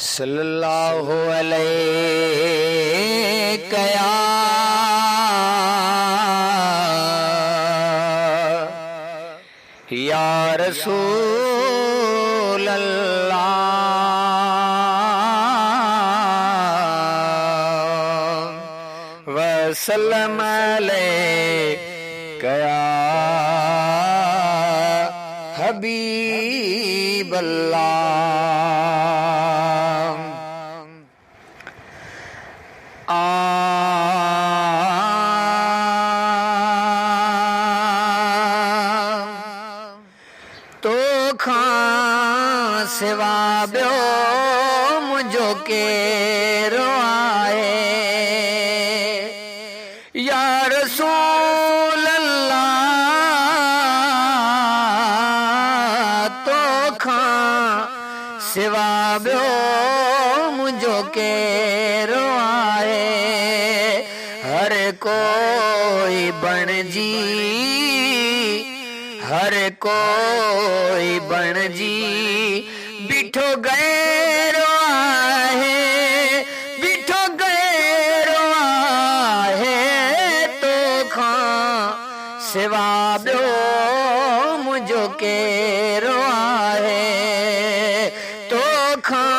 सल्लल्लाहु अलैहि या रसूल अल्लाह वसल्लम अलैका या हबीब अल्लाह। तो खां सिवा ॿियो मुंहिंजो केरु आहे या रसूल अल्लाह। तो खां सिवा ॿियो मुंहिंजो केरु आहे। हर कोई बणजी हर कोई बणजी बीठो गैरो आहे बीठो गैरो आहे। तो खां सिवा ॿियो मुंहिंजो केरु आहे। तो खां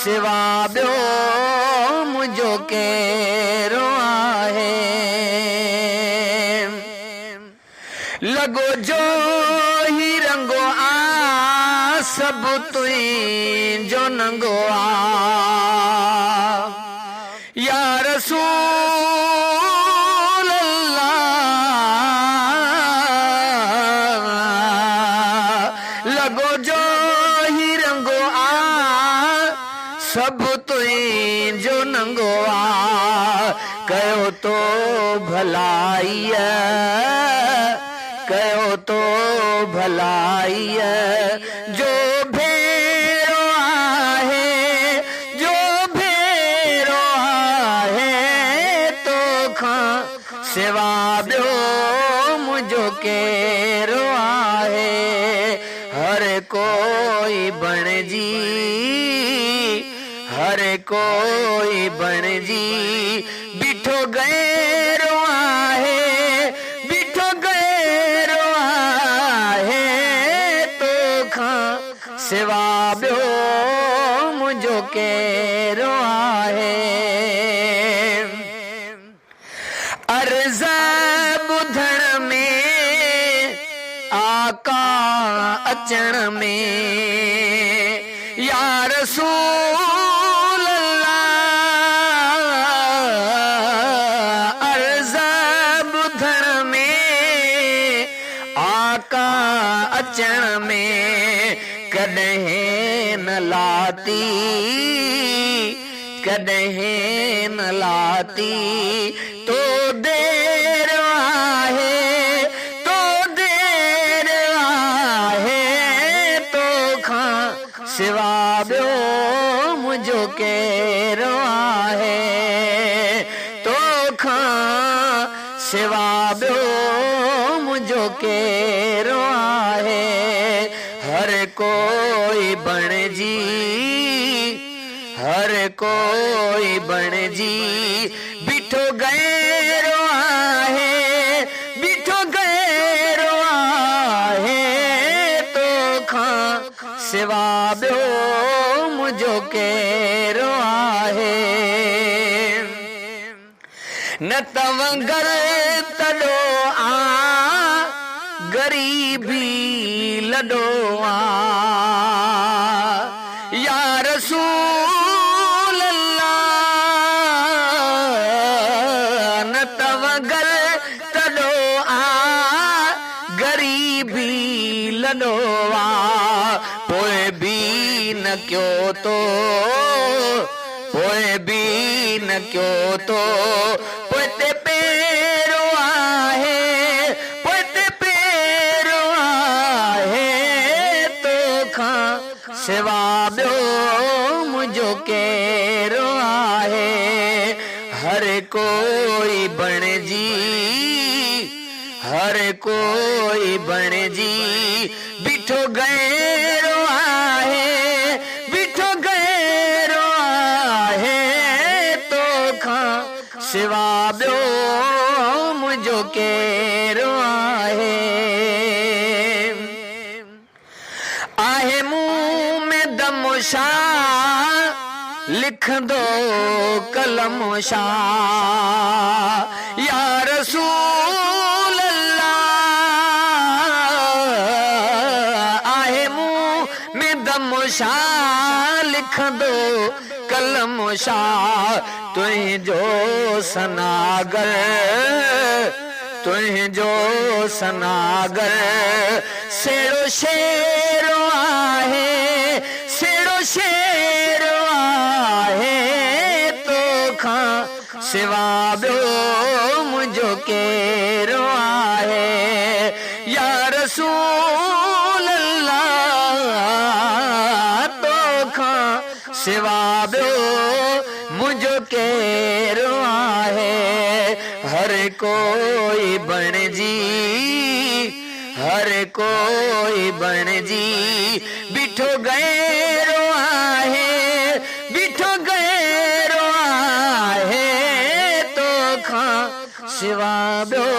सिवा ॿियो मुंहिंजो केरु आहे। लगो जो ही रंगो आ सब तुझो नंगो आ या रसूल अल्लाह। लगो जो ही रंगो आ सब तुझो नंगो आ। कयो तो भलाई कयो तो भलाई जो भेरो आहे जो भेरो आहे। तो खां सिवा ॿियो मुंहिंजो केरु आहे। हर कोई बणजी हर कोई बणजी बीठो गैरो आहे बीठो गैरो आहे। तो खां सिवा ॿियो मुंहिंजो केरु आहे। अर्ज़ ॿुधण में आका अचण में या रसूल अल्लाह। अर्ज़ ॿुधण में आका अचण में कॾहिं न लाती कॾहिं न लाती। तो देर आहे तो देर आहे। तो खां सिवा ॿियो मुंहिंजो केरु आहे। तो खां सिवा ॿियो मुंहिंजो केरु आहे। हर कोई बणजी हर कोई बणजी बीठो गैरो आहे बीठो गैरो आहे। तो खां सिवा ॿियो मुंहिंजो केरु आहे। न तवंगर तॾो आ गरीबी लॾो आ या रसूल अल्लाह। न तवंगर तॾो आ गरीबी लॾो आ। पोइ बि न कयो तो पोइ बि न कयो तो पोइ ते पेरो आहे पोइ ते पेरो आहे। तो खां सिवा ॿियो मुंहिंजो केरु आहे। हर कोई बणजी हर कोई बणजी बीठो गैरो आहे बीठो गैरो केरो आहे मुंह में दमशा लिख दो कलम शाह या रसूल अल्लाह आहे मुंह में दमशा लिख दो कलम शाह तुझो सनागर तुझो सनागर सेड़ो शेरो आहे सेड़ो शेरो आहे तो खां सिवा ॿियो मुंहिंजो केरो आहे या रसूल अल्लाह तो खां सिवा ॿियो मुंहिंजो केरो आहे हर कोई बणजी हर कोई बणजी बिठो गैरो आहे बिठो गैरो आहे तो खां सिवा ॿियो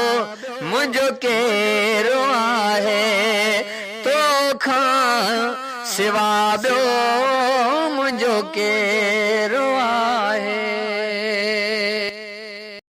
मुंहिंजो केरो आहे तो खां सिवा ॿियो मुंहिंजो केरो आहे।